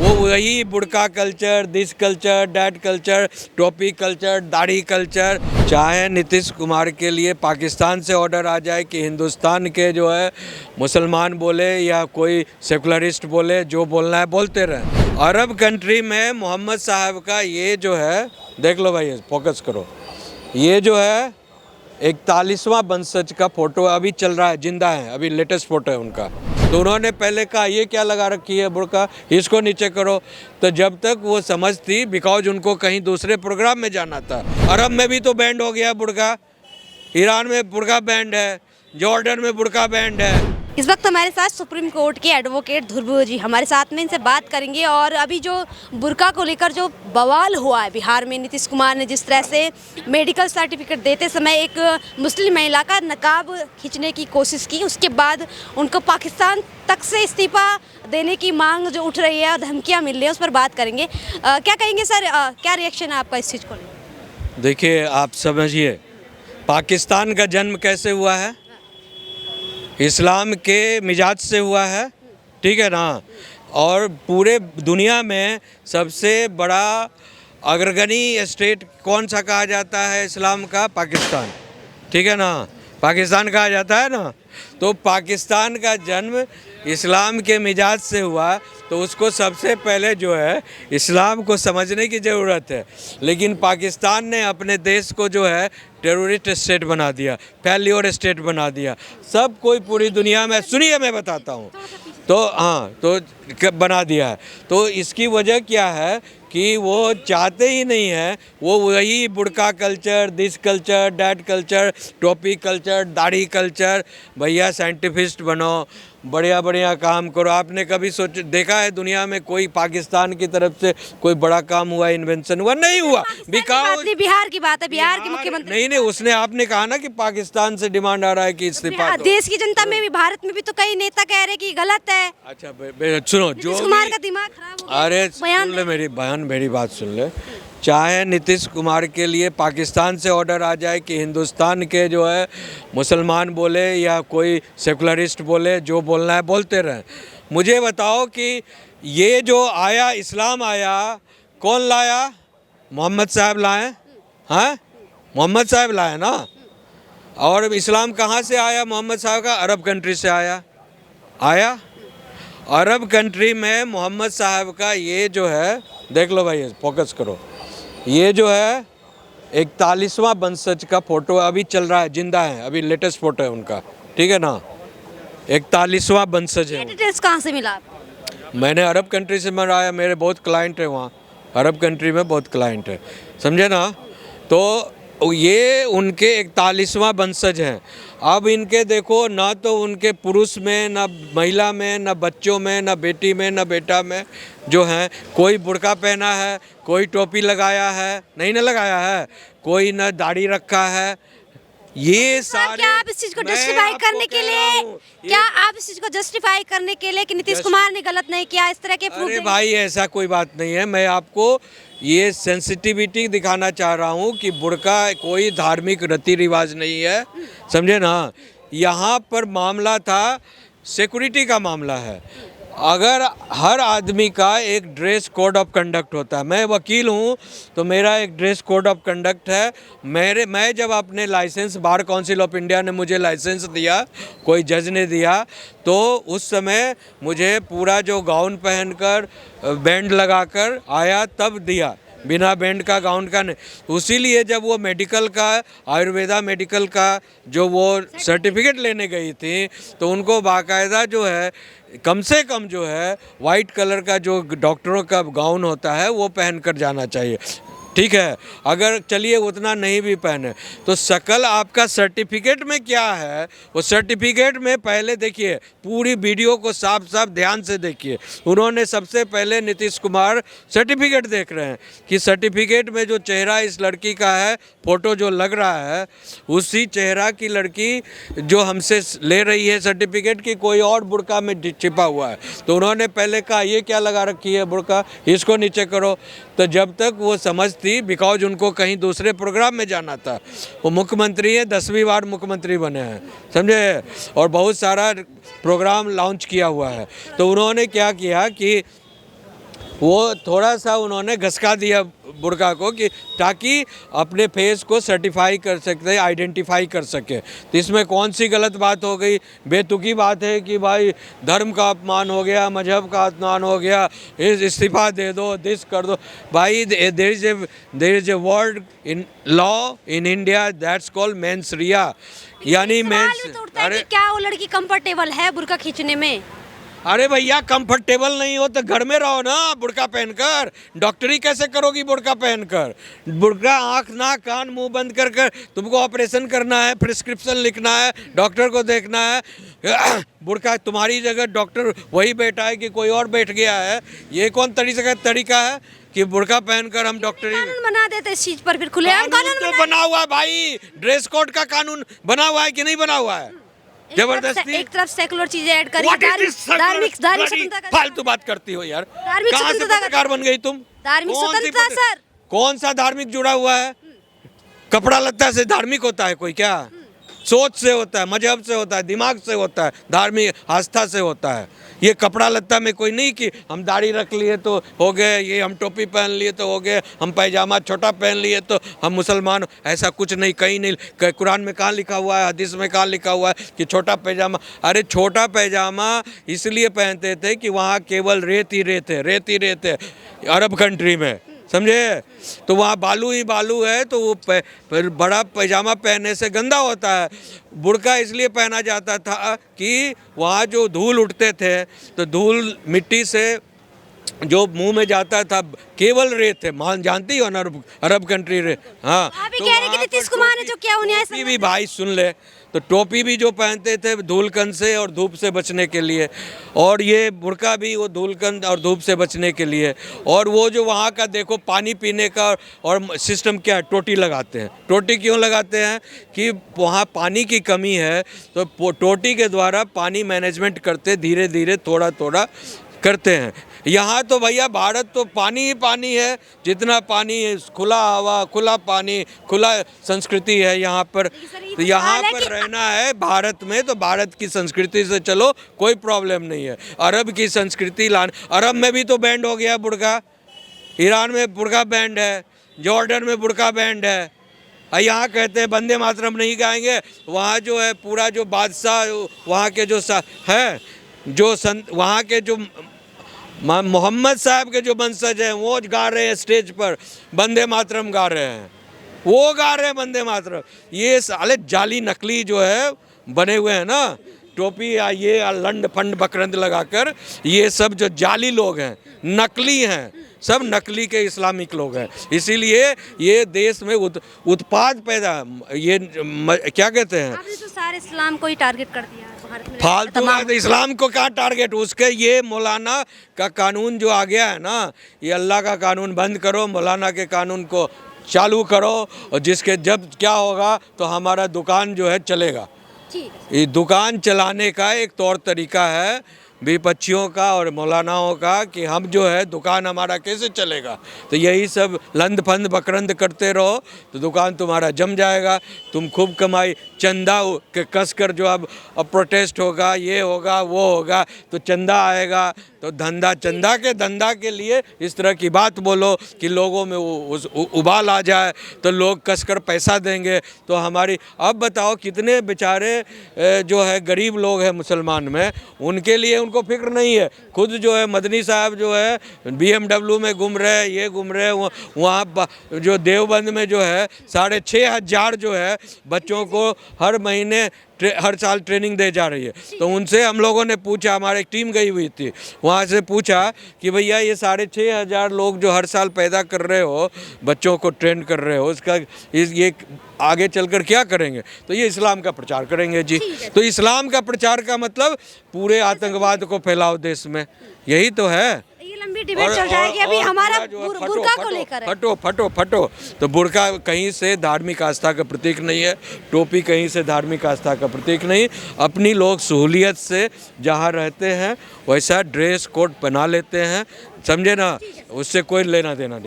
वो वही बुर्का culture, this culture, that culture, टोपी कल्चर, दाढ़ी कल्चर। चाहे नीतीश कुमार के लिए पाकिस्तान से ऑर्डर आ जाए कि हिंदुस्तान के जो है मुसलमान बोले या कोई सेकुलरिस्ट बोले, जो बोलना है बोलते रहें। अरब कंट्री में मोहम्मद साहब का ये जो है, देख लो भाई, फोकस करो, ये जो है 41वां वंशज का फोटो अभी चल रहा है, जिंदा है, अभी लेटेस्ट फोटो है उनका। तो उन्होंने पहले कहा ये क्या लगा रखी है बुर्का, इसको नीचे करो। तो जब तक वो समझ थी, बिकॉज उनको कहीं दूसरे प्रोग्राम में जाना था। अरब में भी तो बैंड हो गया बुर्का, ईरान में बुर्का बैंड है, जॉर्डन में बुर्का बैंड है। इस वक्त हमारे साथ सुप्रीम कोर्ट के एडवोकेट ध्रुव जी हमारे साथ में, इनसे बात करेंगे। और अभी जो बुर्का को लेकर जो बवाल हुआ है बिहार में, नीतीश कुमार ने जिस तरह से मेडिकल सर्टिफिकेट देते समय एक मुस्लिम महिला का नकाब खींचने की कोशिश की, उसके बाद उनको पाकिस्तान तक से इस्तीफा देने की मांग जो उठ रही है और धमकियाँ मिल रही है, उस पर बात करेंगे। क्या कहेंगे सर, क्या रिएक्शन है आपका इस चीज़ को लेकर? देखिए, आप समझिए पाकिस्तान का जन्म कैसे हुआ है, इस्लाम के मिजाज से हुआ है, ठीक है ना। और पूरे दुनिया में सबसे बड़ा अग्रगणी स्टेट कौन सा कहा जाता है इस्लाम का? पाकिस्तान, ठीक है ना, पाकिस्तान कहा जाता है ना। तो पाकिस्तान का जन्म इस्लाम के मिजाज से हुआ, तो उसको सबसे पहले जो है इस्लाम को समझने की ज़रूरत है। लेकिन पाकिस्तान ने अपने देश को जो है टेररिस्ट स्टेट बना दिया, फेल्योर स्टेट बना दिया। सब कोई पूरी दुनिया में, सुनिए मैं बताता हूँ, तो हाँ, तो बना दिया है। तो इसकी वजह क्या है कि वो चाहते ही नहीं है, वो वही बुर्का culture, this culture, that culture, टोपी कल्चर, दाढ़ी कल्चर। भैया साइंटिफिस्ट बनो, बढ़िया बढ़िया काम करो। आपने कभी देखा है दुनिया में कोई पाकिस्तान की तरफ से कोई बड़ा काम हुआ, इन्वेंशन हुआ? नहीं हुआ। बिकॉज बिहार की बात है, बिहार के मुख्यमंत्री नहीं, उसने, आपने कहा ना कि पाकिस्तान से डिमांड आ रहा है कि इस्तीफा दो। देश की जनता में भी, भारत में भी तो कई नेता कह रहे कि गलत है। अच्छा सुनो, जो कुमार का दिमाग खराब हो गया। अरे सुन ले मेरी बहन, मेरी बात सुन ले। चाहे नीतीश कुमार के लिए पाकिस्तान से ऑर्डर आ जाए कि हिंदुस्तान के जो है मुसलमान बोले या कोई सेकुलरिस्ट बोले, जो बोलना है बोलते रहें। मुझे बताओ कि ये जो आया, इस्लाम आया, कौन लाया? मोहम्मद साहब लाए, हाँ, मोहम्मद साहब लाए ना। और इस्लाम कहाँ से आया मोहम्मद साहब का? अरब कंट्री से आया। अरब कंट्री में मोहम्मद साहब का ये जो है, देख लो भाई, फोकस करो, ये जो है 41वां वंशज का फोटो अभी चल रहा है, जिंदा है, अभी लेटेस्ट फोटो है उनका, ठीक है ना। 41वां वंशज है। डिटेल्स कहाँ से मिला आपको? मैंने अरब कंट्री से मंगाया, मेरे बहुत क्लाइंट है वहाँ, अरब कंट्री में बहुत क्लाइंट है, समझे ना। तो ये उनके 41वां वंशज हैं। अब इनके देखो, ना तो उनके पुरुष में, ना महिला में, ना बच्चों में, ना बेटी में, ना बेटा में जो है कोई बुर्का पहना है, कोई टोपी लगाया है, नहीं ना लगाया है, कोई ना दाढ़ी रखा है। ये सारे, क्या आप इस चीज को जस्टिफाई करने के लिए, क्या आप इस चीज को जस्टिफाई करने के लिए कि नीतीश कुमार ने गलत नहीं किया, इस तरह के प्रूफ? अरे भाई, ऐसा कोई बात नहीं है। मैं आपको ये सेंसिटिविटी दिखाना चाह रहा हूँ कि बुर्का कोई धार्मिक रीति रिवाज नहीं है, समझे ना। यहाँ पर मामला था, सिक्योरिटी का मामला है। अगर हर आदमी का एक ड्रेस कोड ऑफ कंडक्ट होता है, मैं वकील हूँ तो मेरा एक ड्रेस कोड ऑफ कंडक्ट है। मैं जब अपने license, bar council of India ने मुझे लाइसेंस दिया, कोई जज ने दिया, तो उस समय मुझे पूरा जो गाउन पहनकर, बैंड लगाकर आया, तब दिया, बिना बैंड का, गाउन का नहीं। उसीलिए जब वो मेडिकल का, आयुर्वेदा मेडिकल का जो वो सर्टिफिकेट लेने गई थी, तो उनको बाकायदा जो है कम से कम जो है वाइट कलर का जो डॉक्टरों का गाउन होता है वो पहन कर जाना चाहिए, ठीक है। अगर चलिए उतना नहीं भी पहने, तो शकल आपका सर्टिफिकेट में क्या है, वो सर्टिफिकेट में पहले देखिए, पूरी वीडियो को साफ साफ ध्यान से देखिए। उन्होंने सबसे पहले, नीतीश कुमार सर्टिफिकेट देख रहे हैं कि सर्टिफिकेट में जो चेहरा इस लड़की का है, फ़ोटो जो लग रहा है, उसी चेहरा की लड़की जो हमसे ले रही है सर्टिफिकेट की, कोई और बुर्का में छिपा हुआ है। तो उन्होंने पहले कहा ये क्या लगा रखी है बुर्का, इसको नीचे करो। तो जब तक वो समझती, बिकॉज उनको कहीं दूसरे प्रोग्राम में जाना था, वो मुख्यमंत्री हैं, 10वीं बार मुख्यमंत्री बने हैं, समझे, और बहुत सारा प्रोग्राम लॉन्च किया हुआ है। तो उन्होंने क्या किया कि वो थोड़ा सा उन्होंने घसका दिया बुर्का को कि ताकि अपने फेस को सर्टिफाई कर सकते, आइडेंटिफाई कर सके। तो इसमें कौन सी गलत बात हो गई? बेतुकी बात है कि भाई धर्म का अपमान हो गया, मजहब का अपमान हो गया, इस्तीफा दे दो, दिस कर दो। भाई there is a word in law in India that's called mens rea, यानी सवाल भी तो उठता है कि क्या वो लड़की कंफर्टेबल है बुर्का खींचने में? अरे भैया कंफर्टेबल नहीं हो तो घर में रहो ना बुर्का पहनकर। डॉक्टरी कैसे करोगी बुर्का पहनकर? बुर्का आँख नाक कान मुंह बंद कर कर तुमको ऑपरेशन करना है, प्रिस्क्रिप्शन लिखना है, डॉक्टर को देखना है। बुर्का तुम्हारी जगह डॉक्टर वही बैठा है कि कोई और बैठ गया है? ये कौन तरीका है कि बुर्का पहनकर हम डॉक्टरी? कानून बना देते इस चीज पर, फिर खुलेआम कानून तो बना हुआ है भाई, ड्रेस कोड का कानून बना हुआ है कि नहीं बना हुआ है? जबरदस्ती एक तरफ सेकुलर चीजें ऐड करी, What is this धार्मिक bloody स्वतंत्रता का, फालतू बात करती हो यार। धार्मिक कहाँ से स्वतंत्रता का- पत्रकार बन गई तुम? धार्मिक कौन सी स्वतंत्रता सर। कौन सा धार्मिक जुड़ा हुआ है? कपड़ा लत्ता से धार्मिक होता है कोई क्या? सोच से होता है, मजहब से होता है, दिमाग से होता है, धार्मिक आस्था से होता है। ये कपड़ा लत्ता में कोई नहीं कि हम दाढ़ी रख लिए तो हो गए, ये हम टोपी पहन लिए तो हो गए, हम पैजामा छोटा पहन लिए तो हम मुसलमान। ऐसा कुछ नहीं, कहीं नहीं। कुरान में कहाँ लिखा हुआ है, हदीस में कहाँ लिखा हुआ है कि छोटा पैजामा? अरे छोटा पैजामा इसलिए पहनते थे कि वहाँ केवल रेत ही रेत है अरब कंट्री में, समझे? तो वहाँ बालू ही बालू है, तो वो बड़ा पैजामा पहनने से गंदा होता है। बुर्का इसलिए पहना जाता था कि वहाँ जो धूल उठते थे तो धूल मिट्टी से जो मुंह में जाता था केवल रेत है। मान जानती हो ना अरब कंट्री रे? हाँ, आप ही तो कह रहे कि वहाँ नीतीश पर कुमार ने जो किया उन्हें टोपी भी भाई सुन ले, तो टोपी भी जो पहनते थे धूलकन से और धूप से बचने के लिए, और ये बुर्का भी वो धूलकन और धूप से बचने के लिए। और वो जो वहाँ का देखो पानी पीने का और सिस्टम क्या है, टोटी लगाते हैं। टोटी क्यों लगाते हैं? कि वहाँ पानी की कमी है, तो टोटी के द्वारा पानी मैनेजमेंट करते, धीरे धीरे थोड़ा थोड़ा करते हैं। यहाँ तो भैया भारत तो पानी ही पानी है, जितना पानी है, खुला हवा, खुला पानी, खुला संस्कृति है यहाँ पर। तो यहाँ पर रहना है भारत में, तो भारत की संस्कृति से चलो, कोई प्रॉब्लम नहीं है। अरब की संस्कृति अरब में भी तो बैंड हो गया बुर्का, ईरान में बुर्का बैंड है, जॉर्डन में बुर्का बैंड है। यहाँ कहते हैं वंदे मातरम नहीं गाएंगे, वहाँ जो है पूरा जो बादशाह वहाँ के जो है, जो वहाँ के जो मोहम्मद साहब के जो वंशज हैं वो गा रहे हैं स्टेज पर, वंदे मातरम गा रहे हैं, वो गा रहे हैं वंदे मातरम। ये साले जाली नकली जो है बने हुए हैं ना, टोपी या ये लंड फंड बकरंद लगाकर, ये सब जो जाली लोग हैं, नकली हैं, सब नकली के इस्लामिक लोग हैं। इसीलिए ये देश में उत्पाद पैदा, ये क्या कहते हैं, आपने तो सारे इस्लाम को ही टारगेट कर दिया भारत में। फालतू बात। इस्लाम को कहाँ टारगेट? उसके ये मौलाना का कानून जो आ गया है ना, ये अल्लाह का कानून बंद करो, मौलाना के कानून को चालू करो, और जिसके जब क्या होगा तो हमारा दुकान जो है चलेगा। ये दुकान चलाने का एक तौर तरीका है विपक्षियों का और मौलानाओं का कि हम जो है दुकान हमारा कैसे चलेगा। तो यही सब लंद फंद बकरंद करते रहो तो दुकान तुम्हारा जम जाएगा, तुम खूब कमाई। चंदा के कस कर जो अब प्रोटेस्ट होगा, ये होगा वो होगा, तो चंदा आएगा, तो धंधा के लिए इस तरह की बात बोलो कि लोगों में उबाल आ जाए, तो लोग कसकर पैसा देंगे। तो हमारी अब बताओ कितने बेचारे जो है गरीब लोग हैं मुसलमान में, उनके लिए उनको फिक्र नहीं है। खुद जो है मदनी साहब जो है BMW में घूम रहे, ये घूम रहे, वहाँ जो देवबंद में जो है 6,500 जो है बच्चों को हर महीने हर साल ट्रेनिंग दे जा रही है। तो उनसे हम लोगों ने पूछा, हमारी एक टीम गई हुई थी, वहाँ से पूछा कि भैया ये 6,500 लोग जो हर साल पैदा कर रहे हो, बच्चों को ट्रेन कर रहे हो, इसका ये आगे चलकर क्या करेंगे? तो ये इस्लाम का प्रचार करेंगे जी। तो इस्लाम का प्रचार का मतलब पूरे आतंकवाद को फैलाओ देश में, यही तो है। लंबी डिबेट चल जाएगी अभी हमारा बुर्का को लेकर है। फटो। तो बुर्का कहीं से धार्मिक आस्था का प्रतीक नहीं है, टोपी कहीं से धार्मिक आस्था का प्रतीक नहीं। अपनी लोग सहूलियत से जहाँ रहते हैं वैसा ड्रेस कोड पहना लेते हैं, समझे ना, उससे कोई लेना देना नहीं।